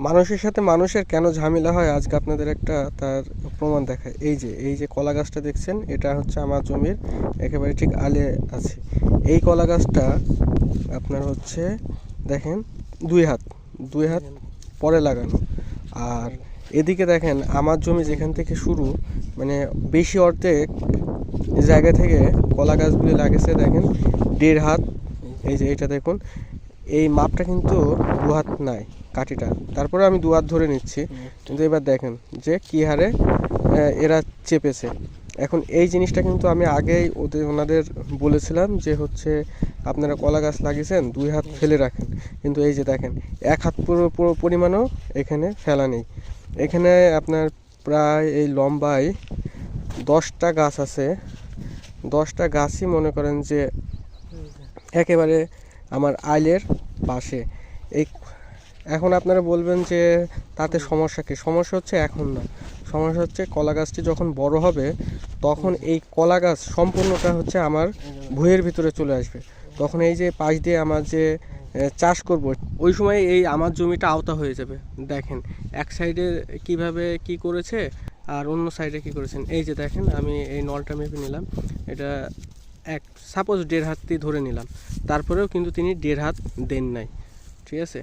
মানুষের সাথে মানুষের কেন ঝামেলা হয় আজকে আপনাদের একটা তার প্রমাণ দেখায়। এই যে কলা গাছটা দেখছেন, এটা হচ্ছে আমার জমির একেবারে ঠিক আলে আছে। এই কলা গাছটা আপনার হচ্ছে দেখেন 2 হাত 2 হাত পরে লাগানো। আর এদিকে দেখেন আমার জমি যেখান থেকে শুরু, মানে বেশি অর্ধেক জায়গা থেকে কলা গাছগুলি লাগেছে দেখেন 1.5 হাত। এই যে এটা দেখুন, এই মাপটা কিন্তু 2 হাত নাই কাঠিটা, তারপরে আমি 2 হাত ধরে নিচ্ছি। কিন্তু এবার দেখেন যে কী হারে এরা চেপেছে। এখন এই জিনিসটা কিন্তু আমি আগেই ওনাদের বলেছিলাম যে হচ্ছে আপনারা কলা গাছ লাগিয়েছেন 2 হাত ফেলে রাখেন, কিন্তু এই যে দেখেন 1 হাত পুরো পরিমাণও এখানে ফেলা নেই। এখানে আপনার প্রায় এই লম্বায় 10টা গাছ আছে। 10টা গাছই মনে করেন যে একেবারে আমার আইলের পাশে। এই এখন আপনারা বলবেন যে তাতে সমস্যা কী? সমস্যা হচ্ছে এখন না, সমস্যা হচ্ছে কলা গাছটি যখন বড় হবে তখন এই কলা গাছ সম্পূর্ণটা হচ্ছে আমার ভুঁইয়ের ভিতরে চলে আসবে। তখন এই যে পাশ দিয়ে আমার যে চাষ করব, ওই সময় এই আমার জমিটা আওতা হয়ে যাবে। দেখেন এক সাইডে কিভাবে কি করেছে আর অন্য সাইডে কি করেছেন। এই যে দেখেন আমি এই নলটা মেপে নিলাম, এটা সাপোজ 1.5 হাতই ধরে নিলাম, তারপরেও কিন্তু তিনি 1.5 হাত দেন নাই। ঠিক আছে।